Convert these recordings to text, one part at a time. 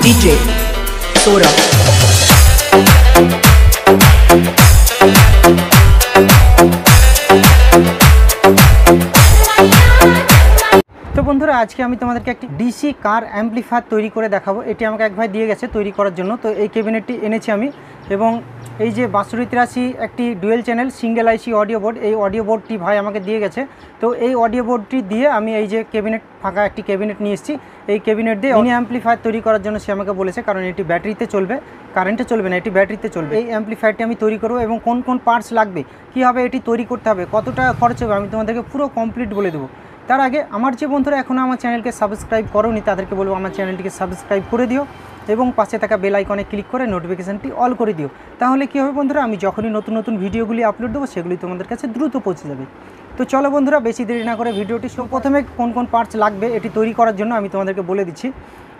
DJ Saurabh। তো বন্ধুরা আজকে আমি তোমাদেরকে একটি ডিসি কার অ্যাম্পলিফায়ার তৈরি করে দেখাবো। এটি আমাকে এক ভাই দিয়ে গেছে তৈরি করার জন্য। তো এই ক্যাবিনেটটি এনেছি আমি, এবং এই যে 6283 একটি ডুয়েল চ্যানেল সিঙ্গেল আইসি অডিও বোর্ড, এই অডিও বোর্ডটি ভাই আমাকে দিয়ে গেছে। তো এই অডিও বোর্ডটি দিয়ে আমি এই যে ক্যাবিনেট, ফাঁকা একটি ক্যাবিনেট নিয়ে এসেছি। এই ক্যাবিনেট দিয়ে মিনি অ্যাম্পলিফায়ার তৈরি করার জন্য সে আমাকে বলেছে, কারণ এটি ব্যাটারিতে চলবে, কারেন্টে চলবে না, এটি ব্যাটারিতে চলবে। এই অ্যাম্পলিফায়ারটি আমি তৈরি করবো এবং কোন কোন পার্টস লাগবে, কীভাবে এটি তৈরি করতে হবে, কত টাকা খরচ হবে, আমি তোমাদেরকে পুরো কমপ্লিট বলে দেবো। তার আগে আমার যে বন্ধুরা এখনও আমার চ্যানেলকে সাবস্ক্রাইব করোনি তাদেরকে বলবো আমার চ্যানেলটিকে সাবস্ক্রাইব করে দিও এবং পাশে থাকা বেল আইকনে ক্লিক করে নোটিফিকেশানটি অল করে দিও। তাহলে কী হবে বন্ধুরা, আমি যখনই নতুন নতুন ভিডিওগুলি আপলোড দেবো সেগুলি তোমাদের কাছে দ্রুত পৌঁছে যাবে। তো চলো বন্ধুরা বেশি দেরি না করে ভিডিওটি প্রথমে কোন কোন পার্টস লাগবে এটি তৈরি করার জন্য আমি তোমাদেরকে বলে দিচ্ছি।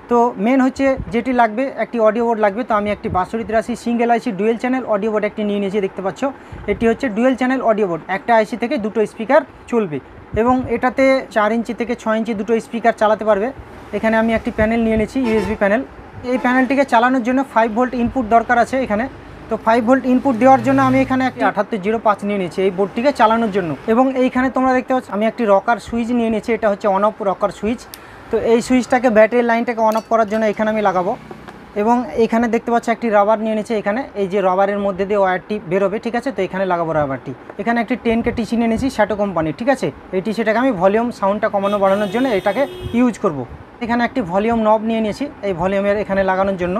তো মেন হচ্ছে যেটি লাগবে, একটি অডিও বোর্ড লাগবে। তো আমি একটি 6283 সিঙ্গেল আইসি ডুয়েল চ্যানেল অডিও বোর্ড একটি নিয়ে নিয়েছি, দেখতে পাচ্ছ। এটি হচ্ছে ডুয়েল চ্যানেল অডিও বোর্ড, একটা আইসি থেকে দুটো স্পিকার চলবে এবং এটাতে 4 ইঞ্চি থেকে 6 ইঞ্চি দুটো স্পিকার চালাতে পারবে। এখানে আমি একটি প্যানেল নিয়ে নিয়েছি, ইউএসবি প্যানেল। এই প্যানেলটিকে চালানোর জন্য 5 ভোল্ট ইনপুট দরকার আছে এখানে। তো 5 ভোল্ট ইনপুট দেওয়ার জন্য আমি এখানে একটি 7805 নিয়ে নিয়েছি এই বোর্ডটিকে চালানোর জন্য। এবং এইখানে তোমরা দেখতে পাচ্ছ আমি একটি রকার সুইচ নিয়ে নিয়েছি, এটা হচ্ছে অন অফ রকার সুইচ। তো এই সুইচটাকে ব্যাটারি লাইনটাকে অন অফ করার জন্য এখানে আমি লাগাবো। এবং এখানে দেখতে পাচ্ছ একটি রাবার নিয়ে নিয়েছে, এখানে এই যে রাবারের মধ্যে দিয়ে ওয়্যারটি বেরোবে, ঠিক আছে। তো এখানে লাগাবো রাবারটি। এখানে একটি 10K টিসি নিয়ে নিয়েছি শ্যাটো কোম্পানির, ঠিক আছে। এই টিসিটাকে আমি ভলিউম সাউন্ডটা কমানো বাড়ানোর জন্য এটাকে ইউজ করব। এখানে একটি ভলিউম নব নিয়ে নিয়েছি এই ভলিউমের এখানে লাগানোর জন্য।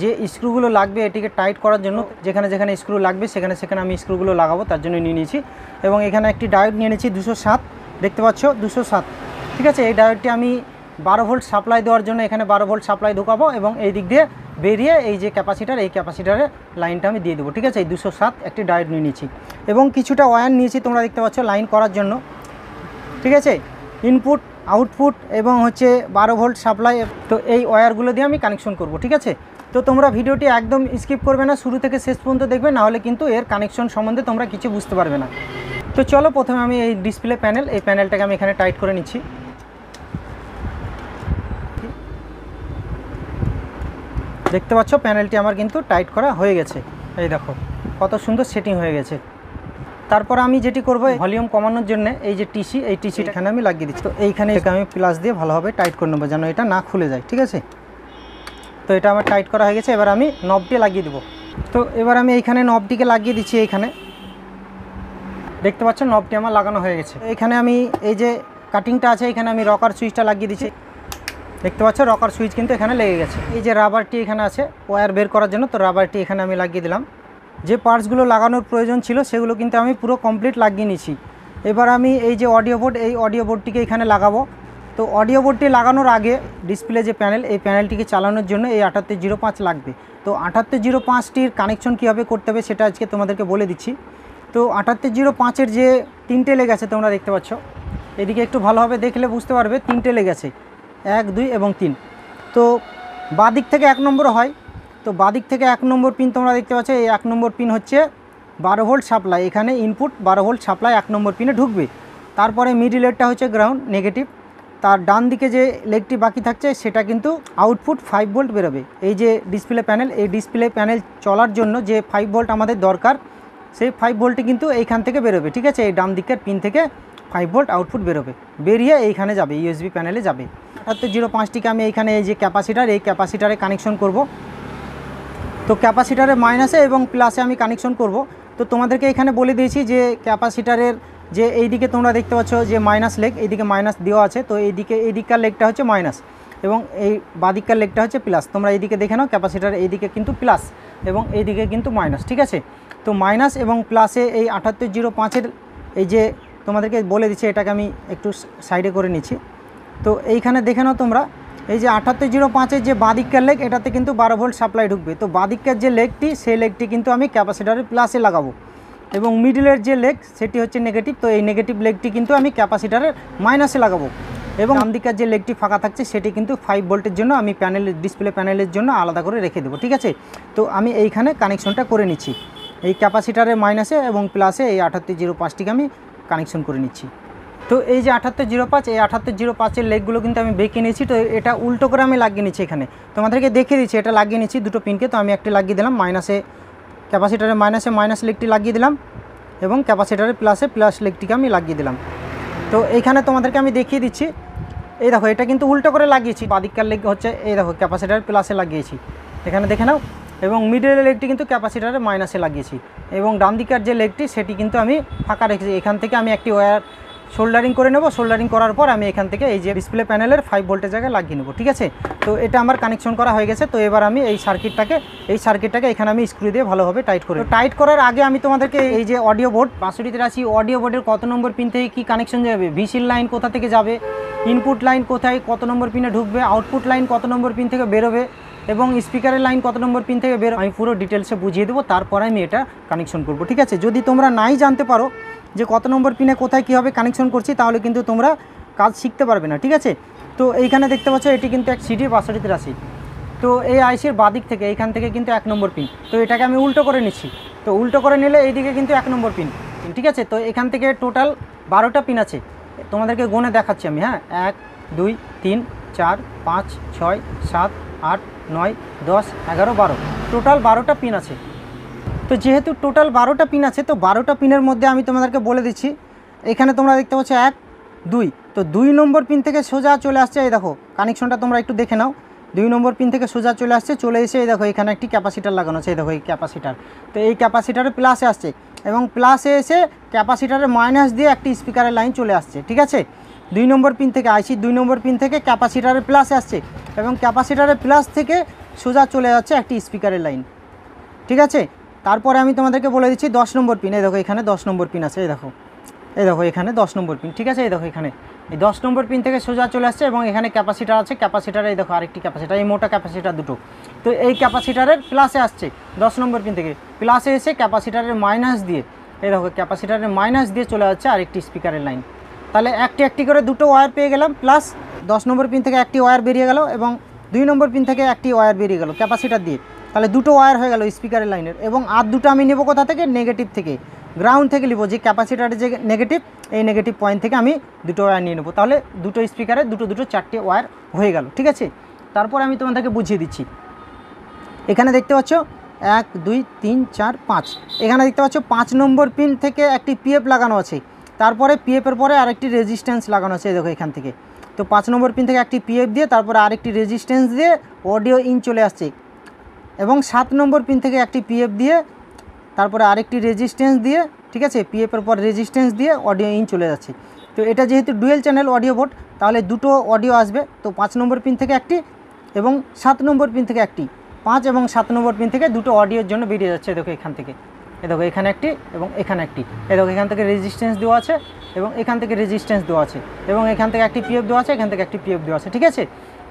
যে স্ক্রুগুলো লাগবে এটিকে টাইট করার জন্য, যেখানে যেখানে স্ক্রু লাগবে সেখানে সেখানে আমি স্ক্রুগুলো লাগাবো, তার জন্য নিয়ে নিয়েছি। এবং এখানে একটি ডায়োড নিয়ে নিয়েছি 207, দেখতে পাচ্ছ 207, ঠিক আছে। এই ডায়োডটি আমি 12 ভোল্ট সাপ্লাই দেওয়ার জন্য এখানে 12 ভোল্ট সাপ্লাই ঢুকাবো এবং এই দিক দিয়ে বেরিয়ে এই যে ক্যাপাসিটার, এই ক্যাপাসিটারের লাইনটা আমি দিয়ে দেবো, ঠিক আছে। এই 207 একটি ডায়োড নিয়ে নিয়েছি এবং কিছুটা ওয়্যার নিয়েছি, তোমরা দেখতে পাচ্ছ লাইন করার জন্য, ঠিক আছে। ইনপুট, আউটপুট এবং হচ্ছে 12 ভোল্ট সাপ্লাই। তো এই ওয়্যারগুলো দিয়ে আমি কানেকশন করব, ঠিক আছে। তো তোমরা ভিডিওটি একদম স্কিপ করবে না, শুরু থেকে শেষ পর্যন্ত দেখবে, নাহলে কিন্তু এর কানেকশন সম্বন্ধে তোমরা কিছু বুঝতে পারবে না। তো চলো প্রথমে আমি এই ডিসপ্লে প্যানেল, এই প্যানেলটাকে আমি এখানে টাইট করে নিচ্ছি। দেখতে পাচ্ছ প্যানেলটি আমার কিন্তু টাইট করা হয়ে গেছে, এই দেখো কত সুন্দর সেটিং হয়ে গেছে। তারপর আমি যেটি করব, ভলিউম কমানোর জন্য এই যে টিসি, এই টিসিটা এখানে আমি লাগিয়ে দিচ্ছি। তো এইখানে আমি প্লাস দিয়ে ভালোভাবে টাইট করে নেবো যেন এটা না খুলে যায়, ঠিক আছে। তো এটা আমার টাইট করা হয়ে গেছে, এবার আমি নবটি লাগিয়ে দেবো। তো এবার আমি এইখানে নবটিকে লাগিয়ে দিচ্ছি। এইখানে দেখতে পাচ্ছ নবটি আমার লাগানো হয়ে গেছে। এখানে আমি এই যে কাটিংটা আছে এখানে আমি রকার সুইচটা লাগিয়ে দিচ্ছি, দেখতে পাচ্ছ রকার সুইচ কিন্তু এখানে লেগে গেছে। এই যে রাবারটি এখানে আছে ওয়্যার বের করার জন্য, তো রাবারটি এখানে আমি লাগিয়ে দিলাম। যে পার্টসগুলো লাগানোর প্রয়োজন ছিল সেগুলো কিন্তু আমি পুরো কমপ্লিট লাগিয়ে নিয়েছি। এবার আমি এই যে অডিও বোর্ড, এই অডিও বোর্ডটিকে এখানে লাগাবো। তো অডিও বোর্ডটি লাগানোর আগে ডিসপ্লে যে প্যানেল, এই প্যানেলটিকে চালানোর জন্য এই 7805 লাগবে। তো 7805টির কানেকশন কীভাবে করতে হবে সেটা আজকে তোমাদেরকে বলে দিচ্ছি। তো 7805-এর যে 3টে লেগ আছে তোমরা দেখতে পাচ্ছ, এদিকে একটু ভালোভাবে দেখলে বুঝতে পারবে 3টে লেগ আছে, 1, 2 এবং 3। তো বাদিক থেকে 1 নম্বর হয়। তো বাদিক থেকে 1 নম্বর পিন তোমরা দেখতে পাচ্ছ, এই 1 নম্বর পিন হচ্ছে 12 ভোল্ট সাপ্লাই, এখানে ইনপুট 12 ভোল্ট সাপ্লাই 1 নম্বর পিনে ঢুকবে। তারপরে মিডিলেরটা হচ্ছে গ্রাউন্ড নেগেটিভ। তার ডান দিকে যে লেগটি বাকি থাকছে সেটা কিন্তু আউটপুট 5 ভোল্ট বেরোবে। এই যে ডিসপ্লে প্যানেল, এই ডিসপ্লে প্যানেল চলার জন্য যে 5 ভোল্ট আমাদের দরকার, সেই 5 ভোল্টটি কিন্তু এইখান থেকে বেরোবে, ঠিক আছে। এই ডান দিকের পিন থেকে 5 ভোল্ট আউটপুট বেরোবে, বেরিয়ে এইখানে যাবে, ইউএসবি প্যানেলে যাবে। 7805টিকে আমি এইখানে এই যে ক্যাপাসিটার, এই ক্যাপাসিটারে কানেকশন করব। তো ক্যাপাসিটারে মাইনাসে এবং প্লাসে আমি কানেকশন করব। তো তোমাদেরকে এখানে বলে দিয়েছি যে ক্যাপাসিটারের যে এই দিকে তোমরা দেখতে পাচ্ছ যে মাইনাস লেগ, এইদিকে মাইনাস দেওয়া আছে। তো এইদিকে এই দিককার লেগটা হচ্ছে মাইনাস এবং এই বাদিককার লেগটা হচ্ছে প্লাস। তোমরা এইদিকে দেখে নাও, ক্যাপাসিটার এইদিকে কিন্তু প্লাস এবং এইদিকে কিন্তু মাইনাস, ঠিক আছে। তো মাইনাস এবং প্লাসে এই 7805-এর এই যে তোমাদেরকে বলে দিচ্ছি, এটাকে আমি একটু সাইডে করে নিচ্ছি। তো এইখানে দেখে নাও তোমরা, এই যে 7805-এর যে বাদিককার লেগ, এটাতে কিন্তু 12 ভোল্ট সাপ্লাই ঢুকবে। তো বাদিককার যে লেগটি, সেই লেগটি কিন্তু আমি ক্যাপাসিটারের প্লাসে লাগাবো এবং মিডিলের যে লেগ সেটি হচ্ছে নেগেটিভ। তো এই নেগেটিভ লেগটি কিন্তু আমি ক্যাপাসিটারের মাইনাসে লাগাবো এবং ডান দিকের যে লেগটি ফাঁকা থাকছে সেটি কিন্তু 5 ভোল্টের জন্য আমি প্যানেলের, ডিসপ্লে প্যানেলের জন্য আলাদা করে রেখে দেবো, ঠিক আছে। তো আমি এইখানে কানেকশনটা করে নিচ্ছি, এই ক্যাপাসিটারের মাইনাসে এবং প্লাসে এই 7805টিকে আমি কানেকশন করে নিচ্ছি। তো এই যে 7805, এই 7805-এর লেগগুলো কিন্তু আমি বেঁকে নিয়েছি। তো এটা উল্টো করে আমি লাগিয়ে নিচ্ছি। এখানে তোমাদেরকে দেখিয়ে দিচ্ছি, এটা লাগিয়ে নিচ্ছি দুটো পিনকে। তো আমি একটি লাগিয়ে দিলাম মাইনাসে, ক্যাপাসিটারের মাইনাসে মাইনাস লেগটি লাগিয়ে দিলাম এবং ক্যাপাসিটারের প্লাসে প্লাস লেগটিকে আমি লাগিয়ে দিলাম। তো এইখানে তোমাদেরকে আমি দেখিয়ে দিচ্ছি, এই দেখো এটা কিন্তু উল্টো করে লাগিয়েছি। বাদিককার লেগ হচ্ছে এই দেখো ক্যাপাসিটারের প্লাসে লাগিয়েছি, এখানে দেখে নাও। এবং মিডলের লেগটি কিন্তু ক্যাপাসিটারের মাইনাসে লাগিয়েছি এবং ডান দিকের যে লেগটি সেটি কিন্তু আমি ফাঁকা রেখেছি। এখান থেকে আমি একটি ওয়্যার সোল্ডারিং করে নেব। সোল্ডারিং করার পর আমি এখান থেকে এই যে ডিসপ্লে প্যানেলের 5 ভোল্টের জায়গায় লাগিয়ে নেব, ঠিক আছে। তো এটা আমার কানেকশন করা হয়ে গেছে। তো এবার আমি এই সার্কিটটাকে এখানে আমি স্ক্রু দিয়ে ভালোভাবে টাইট করে, টাইট করার আগে আমি তোমাদেরকে এই যে অডিও বোর্ড 6283 অডিও বোর্ডের কত নম্বর পিন থেকে কী কানেকশন যাবে, ভিসিল লাইন কোথা থেকে যাবে, ইনপুট লাইন কোথায় কত নম্বর পিনে ঢুকবে, আউটপুট লাইন কত নম্বর পিন থেকে বেরোবে এবং স্পিকারের লাইন কত নম্বর পিন থেকে বেরো, আমি পুরো ডিটেলসে বুঝিয়ে দেবো। তারপর আমি এটা কানেকশন করব, ঠিক আছে। যদি তোমরা নাই জানতে পারো যে কত নম্বর পিনে কোথায় কীভাবে কানেকশন করছি, তাহলে কিন্তু তোমরা কাজ শিখতে পারবে না, ঠিক আছে। তো এইখানে দেখতে পাচ্ছ এটি কিন্তু এক সিডি 6283। তো এই আইসির বাদিক থেকে এইখান থেকে কিন্তু 1 নম্বর পিন। তো এটাকে আমি উল্টো করে নিচ্ছি। তো উল্টো করে নিলে এইদিকে কিন্তু 1 নম্বর পিন, ঠিক আছে। তো এখান থেকে টোটাল 12টা পিন আছে, তোমাদেরকে গুনে দেখাচ্ছি আমি, হ্যাঁ। 1 2 3 4 5 6 7 8 9 10 11 12, টোটাল 12টা পিন আছে। তো যেহেতু টোটাল 12টা পিন আছে, তো 12টা পিনের মধ্যে আমি তোমাদেরকে বলে দিচ্ছি, এখানে তোমরা দেখতে পাচ্ছ 1 2, তো 2 নম্বর পিন থেকে সোজা চলে আসছে, এই দেখো কানেকশনটা তোমরা একটু দেখে নাও। 2 নম্বর পিন থেকে সোজা চলে আসছে, চলে এসে এই দেখো এখানে একটি ক্যাপাসিটার লাগানো আছে, এই দেখো এই ক্যাপাসিটার। তো এই ক্যাপাসিটারে প্লাসে আসছে এবং প্লাসে এসে ক্যাপাসিটারের মাইনাস দিয়ে একটি স্পিকারের লাইন চলে আসছে, ঠিক আছে। 2 নম্বর পিন থেকে আইসি 2 নম্বর পিন থেকে ক্যাপাসিটারের প্লাসে আসছে এবং ক্যাপাসিটারের প্লাস থেকে সোজা চলে যাচ্ছে একটি স্পিকারের লাইন, ঠিক আছে। তারপরে আমি তোমাদেরকে বলে দিচ্ছি 10 নম্বর পিন, এই দেখো এখানে 10 নম্বর পিন আছে, এই দেখো এখানে 10 নম্বর পিন, ঠিক আছে। এই দেখো এখানে এই 10 নম্বর পিন থেকে সোজা চলে আসছে এবং এখানে ক্যাপাসিটার আছে, ক্যাপাসিটারে এই দেখো আরেকটি ক্যাপাসিটার, এই মোটা ক্যাপাসিটার দুটো। তো এই ক্যাপাসিটারের প্লাসে আসছে 10 নম্বর পিন থেকে, প্লাসে এসে ক্যাপাসিটারের মাইনাস দিয়ে, এই দেখো ক্যাপাসিটারের মাইনাস দিয়ে চলে যাচ্ছে আরেকটি স্পিকারের লাইন। তাহলে একটি করে দুটো ওয়্যার পেয়ে গেলাম, প্লাস 10 নম্বর পিন থেকে একটি ওয়্যার বেরিয়ে গেল এবং 2 নম্বর পিন থেকে একটি ওয়্যার বেরিয়ে গেল ক্যাপাসিটার দিয়ে। তাহলে দুটো ওয়্যার হয়ে গেল স্পিকারের লাইনের। এবং আর দুটো আমি নেব কোথা থেকে, নেগেটিভ থেকে, গ্রাউন্ড থেকে নিব, যে ক্যাপাসিটারের যে নেগেটিভ, এই নেগেটিভ পয়েন্ট থেকে আমি দুটো ওয়্যার নিয়ে নেব। তাহলে দুটো স্পিকারে দুটো 4টে ওয়্যার হয়ে গেল, ঠিক আছে। তারপর আমি তোমাদেরকে বুঝিয়ে দিচ্ছি, এখানে দেখতে পাচ্ছ 1 2 3 4 5, এখানে দেখতে পাচ্ছ 5 নম্বর পিন থেকে একটি পিএফ লাগানো আছে, তারপরে পিএফের পরে আরেকটি রেজিস্ট্যান্স লাগানো আছে, দেখো এখান থেকে। তো 5 নম্বর পিন থেকে একটি পিএফ দিয়ে তারপরে আরেকটি রেজিস্ট্যান্স দিয়ে অডিও ইন চলে আসছে এবং 7 নম্বর পিন থেকে একটি পিএফ দিয়ে তারপরে আরেকটি রেজিস্ট্যান্স দিয়ে, ঠিক আছে, পিএফের পর রেজিস্ট্যান্স দিয়ে অডিও ইন চলে যাচ্ছে। তো এটা যেহেতু ডুয়েল চ্যানেল অডিও বোর্ড, তাহলে দুটো অডিও আসবে। তো 5 নম্বর পিন থেকে একটি এবং 7 নম্বর পিন থেকে একটি, 5 এবং 7 নম্বর পিন থেকে দুটো অডিওর জন্য বেরিয়ে যাচ্ছে, দেখো এখান থেকে। এ দেখো এখানে একটি এবং এখানে একটি, এ দেখো এখান থেকে রেজিস্ট্যান্স দেওয়া আছে এবং এখান থেকে রেজিস্ট্যান্স দেওয়া আছে এবং এখান থেকে একটি পিএফ দেওয়া আছে, এখান থেকে একটি পিএফ দেওয়া আছে, ঠিক আছে।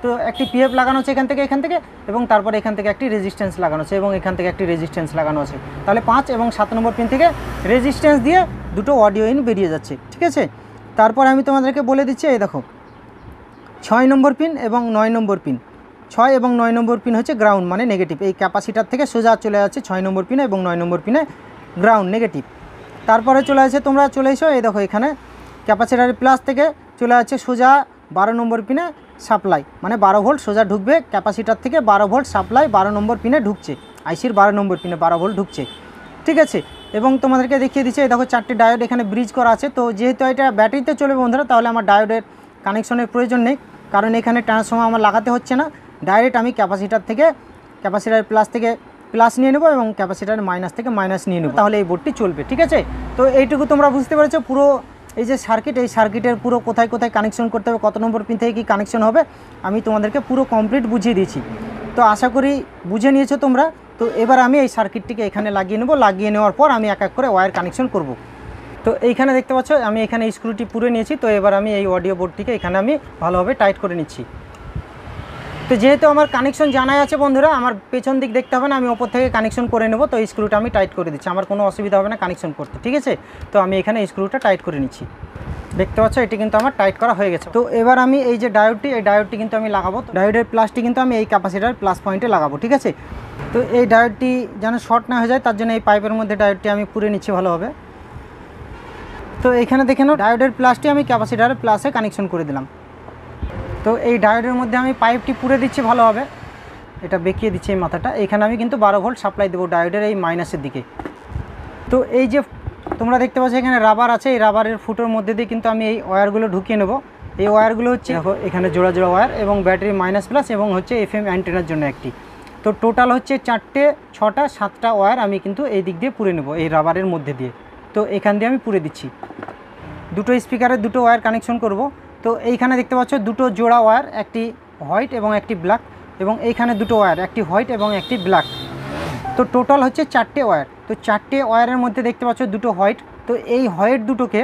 তো একটি পিএফ লাগানো আছে এখান থেকে এবং তারপরে এখান থেকে একটি রেজিস্ট্যান্স লাগানো আছে এবং এখান থেকে একটি রেজিস্ট্যান্স লাগানো আছে। তাহলে 5 এবং 7 নম্বর পিন থেকে রেজিস্ট্যান্স দিয়ে দুটো অডিও ইন বেরিয়ে যাচ্ছে, ঠিক আছে। তারপর আমি তোমাদেরকে বলে দিচ্ছি, এই দেখো 6 নম্বর পিন এবং 9 নম্বর পিন, 6 এবং 9 নম্বর পিন হচ্ছে গ্রাউন্ড মানে নেগেটিভ। এই ক্যাপাসিটার থেকে সোজা চলে যাচ্ছে 6 নম্বর পিনে এবং 9 নম্বর পিনে গ্রাউন্ড নেগেটিভ। তারপরে চলে আসছে, তোমরা চলে এসো, এই দেখো এখানে ক্যাপাসিটারের প্লাস থেকে চলে যাচ্ছে সোজা 12 নম্বর পিনে সাপ্লাই, মানে 12 ভোল্ট সোজা ঢুকবে ক্যাপাসিটার থেকে, 12 ভোল্ট সাপ্লাই 12 নম্বর পিনে ঢুকছে, আইসির 12 নম্বর পিনে 12 ভোল্ট ঢুকছে, ঠিক আছে। এবং তোমাদেরকে দেখিয়ে দিচ্ছে, এই দেখো 4টে ডায়োড এখানে ব্রিজ করা আছে। তো যেহেতু এটা ব্যাটারিতে চলবে বন্ধুরা, তাহলে আমার ডায়োডের কানেকশনের প্রয়োজন নেই, কারণ এখানে ট্রান্সফর্মার আমার লাগাতে হচ্ছে না। ডাইরেক্ট আমি ক্যাপাসিটার থেকে ক্যাপাসিটার প্লাস থেকে প্লাস নিয়ে নেব এবং ক্যাপাসিটার মাইনাস থেকে মাইনাস নিয়ে নেব, তাহলে এই বোর্ডটি চলবে, ঠিক আছে। তো এইটুকু তোমরা বুঝতে পেরেছো। পুরো এই যে সার্কিট, এই সার্কিটের পুরো কোথায় কানেকশন করতে হবে, কত নম্বর পিন থেকে কী কানেকশন হবে, আমি তোমাদেরকে পুরো কমপ্লিট বুঝিয়ে দিয়েছি। তো আশা করি বুঝে নিয়েছো তোমরা। তো এবার আমি এই সার্কিটটিকে এখানে লাগিয়ে নেব, লাগিয়ে নেওয়ার পর আমি এক এক করে ওয়্যার কানেকশন করব। তো এইখানে দেখতে পাচ্ছ আমি এখানে স্ক্রুটি পুরে নিয়েছি। তো এবার আমি এই অডিও বোর্ডটিকে এখানে আমি ভালোভাবে টাইট করে নিচ্ছি। তো যেহেতু আমার কানেকশন জানাই আছে বন্ধুরা, আমার পেছন দিক দেখতে হবে না, আমি ওপর থেকে কানেকশন করে নেব। তো এই স্ক্রুটা আমি টাইট করে দিচ্ছি, আমার কোনো অসুবিধা হবে না কানেকশন করতে, ঠিক আছে। তো আমি এখানে এই স্ক্রুটা টাইট করে নিচ্ছি, দেখতে পাচ্ছ এটি কিন্তু আমার টাইট করা হয়ে গেছে। তো এবার আমি এই যে ডায়োডটি, এই ডায়োডটি কিন্তু আমি লাগাবো। ডায়োডের প্লাসটি কিন্তু আমি এই ক্যাপাসিটার প্লাস পয়েন্টে লাগাবো, ঠিক আছে। তো এই ডায়োডটি যেন শর্ট না হয়ে যায়, তার জন্য এই পাইপের মধ্যে ডায়োডটি আমি পুরে নিচ্ছি ভালোভাবে। তো এইখানে দেখে নাও ডায়োডের প্লাসটি আমি ক্যাপাসিটারের প্লাসে কানেকশন করে দিলাম। তো এই ডায়োডের মধ্যে আমি পাইপটি পুরে দিচ্ছি ভালোভাবে, এটা বেঁকিয়ে দিচ্ছি এই মাথাটা। এইখানে আমি কিন্তু 12 ভোল্ট সাপ্লাই দেবো ডায়োডের এই মাইনাসের দিকে। তো এই যে তোমরা দেখতে পাচ্ছ এখানে রাবার আছে, এই রাবারের ফুটোর মধ্যে দিয়ে কিন্তু আমি এই ওয়্যারগুলো ঢুকিয়ে নেব। এই ওয়্যারগুলো হচ্ছে দেখো এখানে জোড়া জোড়া ওয়্যার এবং ব্যাটারি মাইনাস প্লাস এবং হচ্ছে FM অ্যান্টেনার জন্য একটি। তো টোটাল হচ্ছে 4টে 6টা 7টা ওয়্যার আমি কিন্তু এই দিক দিয়ে পুরে নেব এই রাবারের মধ্যে দিয়ে। তো এখান দিয়ে আমি পুরে দিচ্ছি। দুটো স্পিকারের দুটো ওয়্যার কানেকশন করব। তো এইখানে দেখতে পাচ্ছ দুটো জোড়া ওয়্যার, একটি হোয়াইট এবং একটি ব্ল্যাক, এবং এইখানে দুটো ওয়্যার, একটি হোয়াইট এবং একটি ব্ল্যাক। তো টোটাল হচ্ছে 4টে ওয়্যার। তো 4টে ওয়্যারের মধ্যে দেখতে পাচ্ছ দুটো হোয়াইট। তো এই হোয়াইট দুটোকে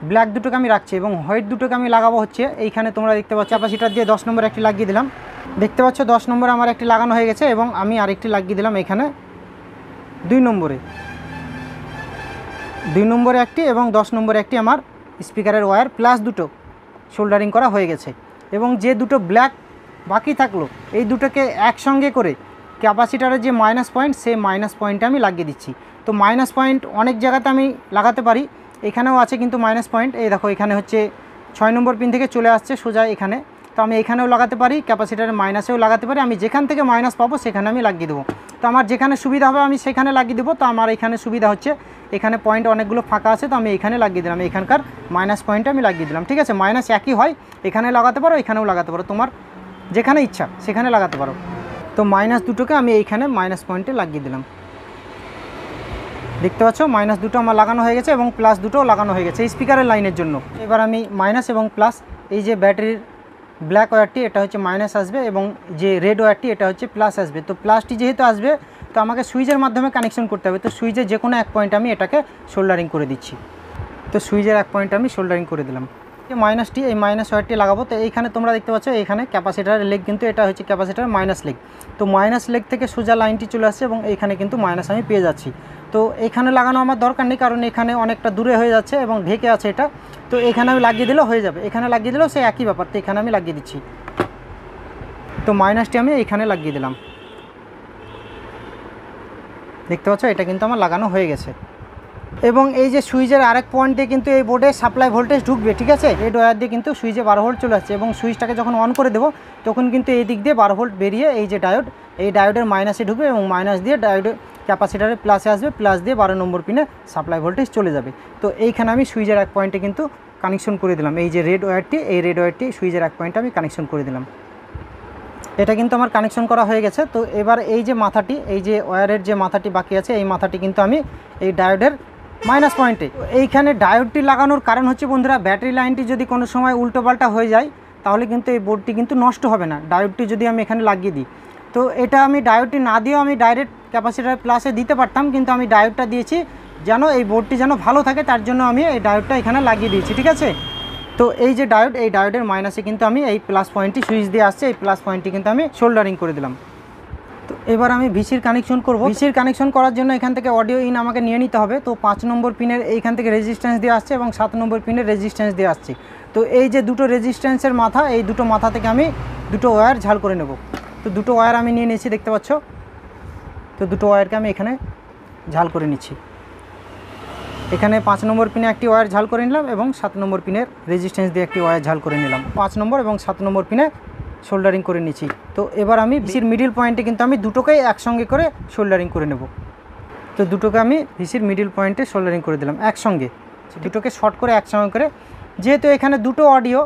ব্ল্যাক দুটোকে আমি রাখছি এবং হোয়াইট দুটোকে আমি লাগাবো হচ্ছে এইখানে তোমরা দেখতে পাচ্ছ ক্যাপাসিটার দিয়ে 10 নম্বর একটি লাগিয়ে দিলাম। দেখতে পাচ্ছ 10 নম্বর আমার একটি লাগানো হয়ে গেছে এবং আমি আরেকটি লাগিয়ে দিলাম এখানে 2 নম্বরে, 2 নম্বরে একটি এবং 10 নম্বরে একটি আমার স্পিকারের ওয়্যার প্লাস দুটো শোল্ডারিং করা হয়ে গেছে। এবং যে দুটো ব্ল্যাক বাকি থাকলো এই দুটোকে একসঙ্গে করে ক্যাপাসিটারের যে মাইনাস পয়েন্ট সেই মাইনাস পয়েন্টে আমি লাগিয়ে দিচ্ছি। তো মাইনাস পয়েন্ট অনেক জায়গাতে আমি লাগাতে পারি, এখানেও আছে কিন্তু মাইনাস পয়েন্ট। এই দেখো এখানে হচ্ছে 6 নম্বর পিন থেকে চলে আসছে সোজা এখানে। তো আমি এখানেও লাগাতে পারি, ক্যাপাসিটারের মাইনাসেও লাগাতে পারি। আমি যেখান থেকে মাইনাস পাবো সেখানে আমি লাগিয়ে দেবো। তো আমার যেখানে সুবিধা হবে আমি সেখানে লাগিয়ে দেবো। তো আমার এখানে সুবিধা হচ্ছে এখানে পয়েন্ট অনেকগুলো ফাঁকা আছে, তো আমি এখানে লাগিয়ে দিলাম, এখানকার মাইনাস পয়েন্টে আমি লাগিয়ে দিলাম। ঠিক আছে, মাইনাস একই হয়, এখানে লাগাতে পারো এখানেও লাগাতে পারো, তোমার যেখানে ইচ্ছা সেখানে লাগাতে পারো। তো মাইনাস দুটোকে আমি এইখানে মাইনাস পয়েন্টে লাগিয়ে দিলাম। দেখতে পাচ্ছ মাইনাস দুটো আমার লাগানো হয়ে গেছে এবং প্লাস দুটোও লাগানো হয়ে গেছে স্পিকারের লাইনের জন্য। এবার আমি মাইনাস এবং প্লাস, এই যে ব্যাটারির ব্ল্যাক ওয়্যারটি এটা হচ্ছে মাইনাস আসবে এবং যে রেড ওয়্যারটি এটা হচ্ছে প্লাস আসবে। তো প্লাসটি যেহেতু আসবে তো আমাকে সুইচের মাধ্যমে কানেকশন করতে হবে। তো সুইচের যে কোনো এক পয়েন্ট আমি এটাকে শোল্ডারিং করে দিচ্ছি। তো সুইচের এক পয়েন্ট আমি শোল্ডারিং করে দিলাম। মাইনাসটি এই মাইনাস ওয়্যারটি লাগাবো। তো এইখানে তোমরা দেখতে পাচ্ছ এখানে ক্যাপাসিটারের লেগ, কিন্তু এটা হচ্ছে ক্যাপাসিটার মাইনাস লেগ। তো মাইনাস লেগ থেকে সোজা লাইনটি চলে আসছে এবং এইখানে কিন্তু মাইনাস আমি পেয়ে যাচ্ছি। তো এখানে লাগানো আমার দরকার নেই, কারণ এখানে অনেকটা দূরে হয়ে যাচ্ছে এবং ঢেকে আছে এটা। তো এখানে আমি লাগিয়ে দিলেও হয়ে যাবে, এখানে লাগিয়ে দিলেও সেই একই ব্যাপার। তো এখানে আমি লাগিয়ে দিচ্ছি। তো মাইনাসটি আমি এইখানে লাগিয়ে দিলাম। দেখতে পাচ্ছ এটা কিন্তু আমার লাগানো হয়ে গেছে। এবং এই যে সুইচের আরেক পয়েন্ট দিয়ে কিন্তু এই বোর্ডে সাপ্লাই ভোল্টেজ ঢুকবে। ঠিক আছে, এই ওয়্যার দিয়ে কিন্তু সুইচে 12 ভোল্ট চলে আসছে এবং সুইচটাকে যখন অন করে দেবো তখন কিন্তু এই দিক দিয়ে 12 ভোল্ট বেরিয়ে এই যে ডায়োড, এই ডায়োডের মাইনাসে ঢুকবে এবং মাইনাস দিয়ে ডায়োডের ক্যাপাসিটারের প্লাসে আসবে, প্লাস দিয়ে 12 নম্বর পিনে সাপ্লাই ভোল্টেজ চলে যাবে। তো এইখানে আমি সুইচের এক পয়েন্টে কিন্তু কানেকশন করে দিলাম। এই যে রেড ওয়্যারটি, এই রেড ওয়্যারটি সুইচের এক পয়েন্টে আমি কানেকশন করে দিলাম। এটা কিন্তু আমার কানেকশন করা হয়ে গেছে। তো এবার এই যে মাথাটি, এই যে ওয়্যারের যে মাথাটি বাকি আছে এই মাথাটি কিন্তু আমি এই ডায়োডের মাইনাস পয়েন্টে, এইখানে ডায়োডটি লাগানোর কারণ হচ্ছে বন্ধুরা, ব্যাটারি লাইনটি যদি কোনো সময় উল্টোপাল্টা হয়ে যায় তাহলে কিন্তু এই বোর্ডটি কিন্তু নষ্ট হবে না, ডায়োডটি যদি আমি এখানে লাগিয়ে দিই। তো এটা আমি ডায়োডটি না দিয়েও আমি ডাইরেক্ট ক্যাপাসিটার প্লাসে দিতে পারতাম, কিন্তু আমি ডায়োডটা দিয়েছি যেন এই বোর্ডটি যেন ভালো থাকে, তার জন্য আমি এই ডায়োডটা এখানে লাগিয়ে দিয়েছি। ঠিক আছে, তো এই যে ডায়োড, এই ডায়োডের মাইনাসে কিন্তু আমি এই প্লাস পয়েন্টটি সুইচ দিয়ে আসছে, এই প্লাস পয়েন্টটি কিন্তু আমি শোল্ডারিং করে দিলাম। তো এবার আমি ভিসির কানেকশন করব। ভিসির কানেকশন করার জন্য এখান থেকে অডিও ইন আমাকে নিয়ে নিতে হবে। তো 5 নম্বর পিনের এইখান থেকে রেজিস্ট্যান্স দিয়ে আসছে এবং 7 নম্বর পিনের রেজিস্ট্যান্স দিয়ে আসছে। তো এই যে দুটো রেজিস্ট্যান্সের মাথা, এই দুটো মাথা থেকে আমি দুটো ওয়্যার ঝাল করে নেব। তো দুটো ওয়্যার আমি নিয়ে নিয়েছি, দেখতে পাচ্ছ। তো দুটো ওয়্যারকে আমি এখানে ঝাল করে নিচ্ছি। এখানে 5 নম্বর পিনে একটি ওয়্যার ঝাল করে নিলাম এবং 7 নম্বর পিনের রেজিস্ট্যান্স দিয়ে একটি ওয়্যার ঝাল করে নিলাম। 5 নম্বর এবং 7 নম্বর পিনে শোল্ডারিং করে নিচ্ছি। তো এবার আমি ভিসির মিডিল পয়েন্টে কিন্তু আমি দুটোকেই একসঙ্গে করে শোল্ডারিং করে নেব। তো দুটোকে আমি ভিসির মিডিল পয়েন্টে শোল্ডারিং করে দিলাম একসঙ্গে, দুটোকে শর্ট করে একসঙ্গে করে। যেহেতু এখানে দুটো অডিও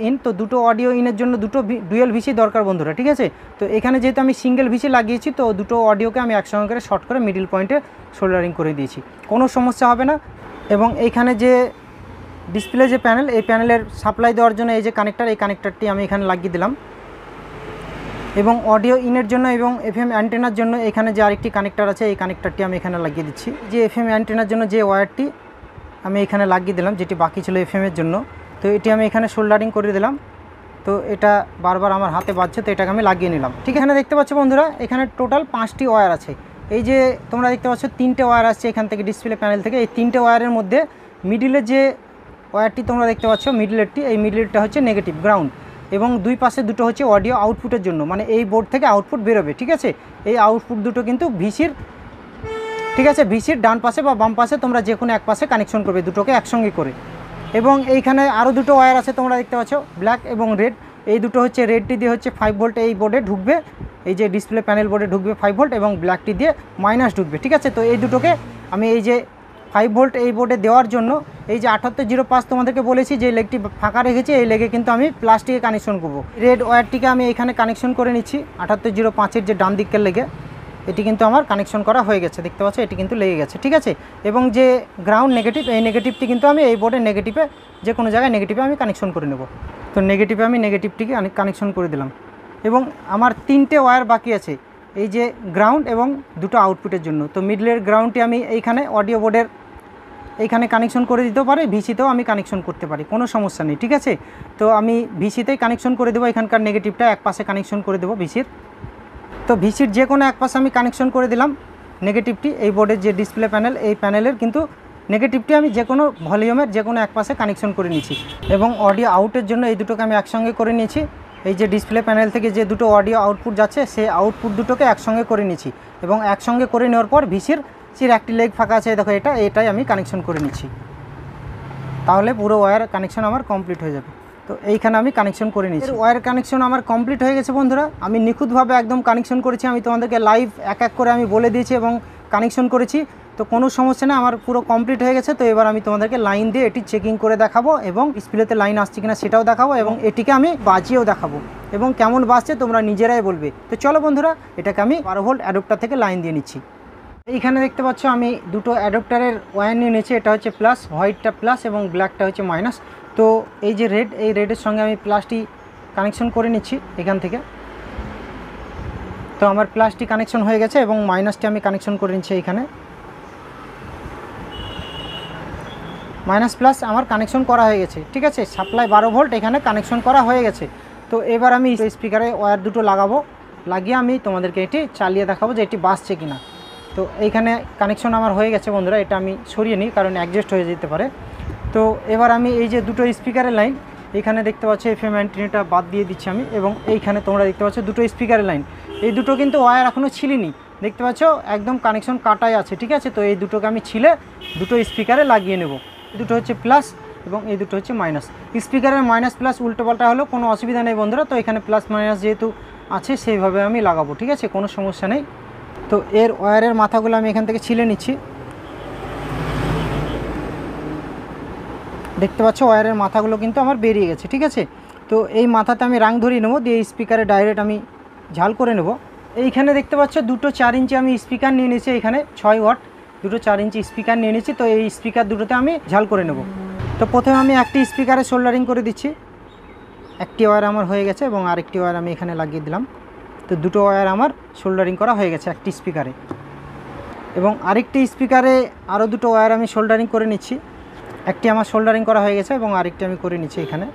ইন, তো দুটো অডিও ইনের জন্য দুটো ডুয়েল ভিসি দরকার বন্ধুরা। ঠিক আছে, তো এখানে যেহেতু আমি সিঙ্গেল ভিসি লাগিয়েছি তো দুটো অডিওকে আমি একসঙ্গে করে শর্ট করে মিডিল পয়েন্টে শোল্ডারিং করে দিয়েছি, কোনো সমস্যা হবে না। এবং এইখানে যে ডিসপ্লে যে প্যানেল, এই প্যানেলের সাপ্লাই দেওয়ার জন্য এই যে কানেক্টার, এই কানেক্টারটি আমি এখানে লাগিয়ে দিলাম। এবং অডিও ইনের জন্য এবং FM অ্যান্টেনার জন্য এখানে যে আরেকটি কানেক্টার আছে, এই কানেক্টারটি আমি এখানে লাগিয়ে দিচ্ছি। যে FM অ্যান্টেনার জন্য যে ওয়্যারটি আমি এখানে লাগিয়ে দিলাম, যেটি বাকি ছিল FM এর জন্য, তো এটি আমি এখানে শোল্ডারিং করে দিলাম। তো এটা বারবার আমার হাতে বাজছে, তো এটাকে আমি লাগিয়ে নিলাম। ঠিক এখানে দেখতে পাচ্ছ বন্ধুরা, এখানে টোটাল 5টি ওয়্যার আছে। এই যে তোমরা দেখতে পাচ্ছ 3টে ওয়্যার আসছে এখান থেকে ডিসপ্লে প্যানেল থেকে। এই 3টে ওয়্যারের মধ্যে মিডিলের যে ওয়্যারটি তোমরা দেখতে পাচ্ছ, মিডিলেরটি, এই মিডিলেরটা হচ্ছে নেগেটিভ গ্রাউন্ড এবং দুই পাশে দুটো হচ্ছে অডিও আউটপুটের জন্য, মানে এই বোর্ড থেকে আউটপুট বেরোবে। ঠিক আছে, এই আউটপুট দুটো কিন্তু ভিসির ঠিক আছে। ভিসির ডান পাশে বা বাম পাশে তোমরা যে কোনো এক পাশে কানেকশন করবে দুটোকে একসঙ্গে করে। এবং এইখানে আরও দুটো ওয়্যার আছে তোমরা দেখতে পাচ্ছ, ব্ল্যাক এবং রেড। এই দুটো হচ্ছে রেডটি দিয়ে হচ্ছে 5 ভোল্ট এই বোর্ডে ঢুকবে, এই যে ডিসপ্লে প্যানেল বোর্ডে ঢুকবে 5 ভোল্ট, এবং ব্ল্যাকটি দিয়ে মাইনাস ঢুকবে। ঠিক আছে, তো এই দুটোকে আমি এই যে 5 ভোল্ট এই বোর্ডে দেওয়ার জন্য এই যে 7805 তোমাদেরকে বলেছি যে লেগটি ফাঁকা রেখেছি, এই লেগে কিন্তু আমি প্লাস্টিকে কানেকশন করব। রেড ওয়্যারটিকে আমি এখানে কানেকশন করে নিচ্ছি 7805-এর যে ডান দিকের লেগে, এটি কিন্তু আমার কানেকশন করা হয়ে গেছে, দেখতে পাচ্ছ এটি কিন্তু লেগে গেছে। ঠিক আছে, এবং যে গ্রাউন্ড নেগেটিভ, এই নেগেটিভটি কিন্তু আমি এই বোর্ডের নেগেটিভে যে কোনো জায়গায় নেগেটিভে আমি কানেকশন করে নেব। তো নেগেটিভে আমি নেগেটিভটিকে কানেকশন করে দিলাম। এবং আমার 3টে ওয়্যার বাকি আছে, এই যে গ্রাউন্ড এবং দুটো আউটপুটের জন্য। তো মিডলের গ্রাউন্ডটি আমি এইখানে অডিও বোর্ডের এইখানে কানেকশন করে দিতে পারি, ভিসিতেও আমি কানেকশন করতে পারি, কোনো সমস্যা নেই। ঠিক আছে, তো আমি ভিসিতেই কানেকশন করে দেবো, এখানকার নেগেটিভটা এক পাশে কানেকশন করে দেবো ভিসির। তো ভিসির যে কোনো এক পাশে আমি কানেকশন করে দিলাম নেগেটিভটি। এই বোর্ডের যে ডিসপ্লে প্যানেল, এই প্যানেলের কিন্তু নেগেটিভটি আমি যে কোনো ভলিউমের যে কোনো এক পাশে কানেকশন করে নিয়েছি। এবং অডিও আউটের জন্য এই দুটোকে আমি একসঙ্গে করে নিয়েছি। এই যে ডিসপ্লে প্যানেল থেকে যে দুটো অডিও আউটপুট যাচ্ছে, সেই আউটপুট দুটোকে একসঙ্গে করে নিয়েছি। এবং একসঙ্গে করে নেওয়ার পর ভিসির একটি লেগ ফাঁকা আছে, দেখো এটাই আমি কানেকশন করে নিচ্ছি। তাহলে পুরো ওয়্যার কানেকশন আমার কমপ্লিট হয়ে যাবে। তো এইখানে আমি কানেকশন করে নিচ্ছি। ওয়্যার কানেকশন আমার কমপ্লিট হয়ে গেছে বন্ধুরা। আমি নিখুঁতভাবে একদম কানেকশন করেছি, আমি তোমাদেরকে লাইভ এক এক করে আমি বলে দিয়েছি এবং কানেকশন করেছি। তো কোনো সমস্যা না, আমার পুরো কমপ্লিট হয়ে গেছে। তো এবার আমি তোমাদেরকে লাইন দিয়ে এটি চেকিং করে দেখাবো, এবং ডিসপ্লেতে লাইন আসছে কিনা সেটাও দেখাবো, এবং এটিকে আমি বাজিয়েও দেখাবো, এবং কেমন বাজছে তোমরা নিজেরাই বলবে। তো চলো বন্ধুরা, এটাকে আমি 12 ভোল্ট অ্যাডাপ্টার থেকে লাইন দিয়ে নিচ্ছি। এইখানে দেখতে পাচ্ছ আমি দুটো অ্যাডাপ্টারের ওয়্যার নিয়ে নিয়েছি, এটা হচ্ছে প্লাস, হোয়াইটটা প্লাস এবং ব্ল্যাকটা হচ্ছে মাইনাস। তো এই যে রেড, এই রেডের সঙ্গে আমি প্লাসটি কানেকশন করে নিচ্ছি এখান থেকে। তো আমার প্লাসটি কানেকশন হয়ে গেছে এবং মাইনাসটি আমি কানেকশন করে নিচ্ছি এইখানে। মাইনাস প্লাস আমার কানেকশন করা হয়ে গেছে। ঠিক আছে, সাপ্লাই 12 ভোল্ট এখানে কানেকশন করা হয়ে গেছে। তো এবার আমি স্পিকারে ওয়্যার দুটো লাগাবো, লাগিয়ে আমি তোমাদেরকে এটি চালিয়ে দেখাবো যে এটি বাজছে কিনা। তো এইখানে কানেকশন আমার হয়ে গেছে বন্ধুরা, এটা আমি সরিয়ে নিই কারণ অ্যাডজাস্ট হয়ে যেতে পারে। তো এবার আমি এই যে দুটো স্পিকারের লাইন, এখানে দেখতে পাচ্ছ এফএম অ্যান্টেনাটা বাদ দিয়ে দিচ্ছি আমি, এবং এইখানে তোমরা দেখতে পাচ্ছ দুটো স্পিকারের লাইন। এই দুটো কিন্তু ওয়্যার এখনও ছিলিনি, দেখতে পাচ্ছ একদম কানেকশন কাটাই আছে। ঠিক আছে, তো এই দুটোকে আমি ছিলে দুটো স্পিকারে লাগিয়ে নেব। দুটো হচ্ছে প্লাস এবং এই দুটো হচ্ছে মাইনাস। স্পিকারের মাইনাস প্লাস উল্টোপাল্টা হলেও কোনো অসুবিধা নেই বন্ধুরা। তো এখানে প্লাস মাইনাস যেহেতু আছে সেইভাবে আমি লাগাবো। ঠিক আছে, কোনো সমস্যা নেই। তো এর ওয়্যারের মাথাগুলো আমি এখান থেকে ছিলে নিচ্ছি। দেখতে পাচ্ছ ওয়্যারের মাথাগুলো কিন্তু আমার বেরিয়ে গেছে। ঠিক আছে, তো এই মাথাতে আমি রাং ধরিয়ে নেবো, দিয়ে স্পিকারে ডাইরেক্ট আমি ঝাল করে নেব। এইখানে দেখতে পাচ্ছ দুটো 4 ইঞ্চি আমি স্পিকার নিয়ে নিয়েছি, এখানে 6 ওয়াট দুটো 4 ইঞ্চি স্পিকার নিয়ে নিয়েছি। তো এই স্পিকার দুটোতে আমি ঝাল করে নেব। তো প্রথমে আমি একটি স্পিকারে সোল্ডারিং করে দিচ্ছি, একটি ওয়্যার আমার হয়ে গেছে এবং আরেকটি ওয়্যার আমি এখানে লাগিয়ে দিলাম। তো দুটো ওয়্যার আমার সোল্ডারিং করা হয়ে গেছে একটি স্পিকারে, এবং আরেকটি স্পিকারে আরও দুটো ওয়্যার আমি সোল্ডারিং করে নিচ্ছি। একটি আমার সোল্ডারিং করা হয়ে গেছে এবং আরেকটি আমি করে নিচ্ছি এখানে।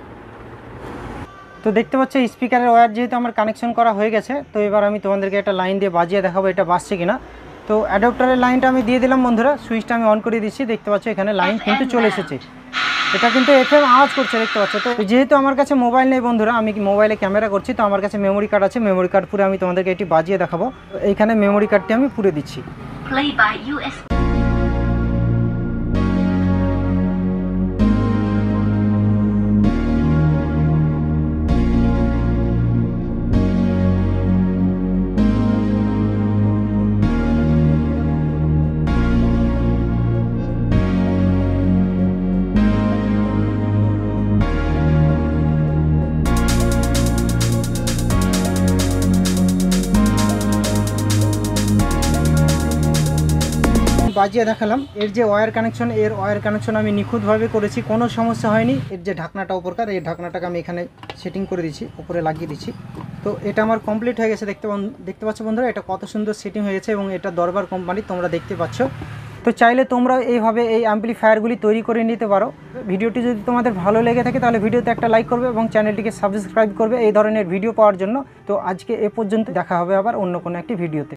তো দেখতে পাচ্ছ স্পিকারের ওয়্যার যেহেতু আমার কানেকশন করা হয়ে গেছে, তো এবার আমি তোমাদেরকে একটা লাইন দিয়ে বাজিয়ে দেখাবো এটা বাজছে কিনা। তো অ্যাডাপ্টারের লাইনটা আমি দিয়ে দিলাম বন্ধুরা, সুইচটা আমি অন করে দিচ্ছি। দেখতে পাচ্ছ এখানে লাইন কিন্তু চলে এসেছে, এটা কিন্তু এফএম আওয়াজ করছে দেখতে পাচ্ছ। তো যেহেতু আমার কাছে মোবাইল নেই বন্ধুরা, আমি মোবাইলে ক্যামেরা করছি, তো আমার কাছে মেমোরি কার্ড আছে, মেমোরি কার্ড পুরে আমি তোমাদেরকে এটি বাজিয়ে দেখাবো। তো এইখানে মেমোরি কার্ডটি আমি পুরে দিচ্ছি। বাজিয়ে দেখালাম। এর যে ওয়্যার কানেকশন, এর ওয়্যার কানেকশন আমি নিখুঁতভাবে করেছি, কোনো সমস্যা হয়নি। এর যে ঢাকনাটা উপরকার, এই ঢাকনাটাকে আমি এখানে সেটিং করে দিচ্ছি, উপরে লাগিয়ে দিচ্ছি। তো এটা আমার কমপ্লিট হয়ে গেছে। দেখতে পাচ্ছ বন্ধুরা এটা কত সুন্দর সেটিং হয়ে গেছে, এবং এটা দরবার কোম্পানি তোমরা দেখতে পাচ্ছ। তো চাইলে তোমরা এইভাবে এই অ্যাম্পলিফায়ারগুলি তৈরি করে নিতে পারো। ভিডিওটি যদি তোমাদের ভালো লেগে থাকে তাহলে ভিডিওতে একটা লাইক করবে এবং চ্যানেলটিকে সাবস্ক্রাইব করবে এই ধরনের ভিডিও পাওয়ার জন্য। তো আজকে এ পর্যন্ত, দেখা হবে আবার অন্য কোনো একটি ভিডিওতে।